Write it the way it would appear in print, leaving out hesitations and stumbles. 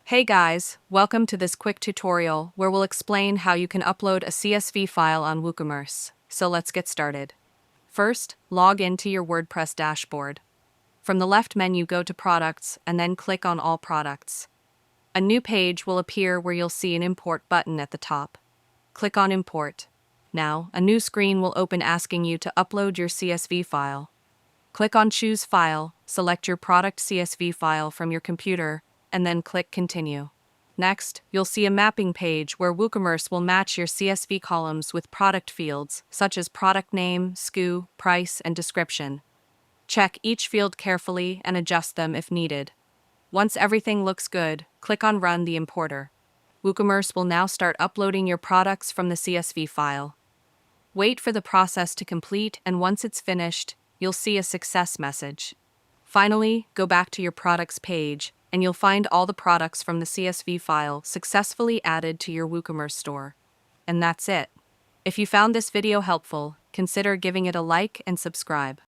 Hey guys, welcome to this quick tutorial where we'll explain how you can upload a CSV file on WooCommerce. So let's get started. First, log into your WordPress dashboard. From the left menu, go to Products and then click on All Products. A new page will appear where you'll see an Import button at the top. Click on Import. Now, a new screen will open asking you to upload your CSV file. Click on Choose File, select your product CSV file from your computer, and then click Continue. Next, you'll see a mapping page where WooCommerce will match your CSV columns with product fields such as product name, SKU, price, and description. Check each field carefully and adjust them if needed. Once everything looks good, click on Run the Importer. WooCommerce will now start uploading your products from the CSV file. Wait for the process to complete, and once it's finished, you'll see a success message. Finally, go back to your products page, and you'll find all the products from the CSV file successfully added to your WooCommerce store. And that's it. If you found this video helpful, consider giving it a like and subscribe.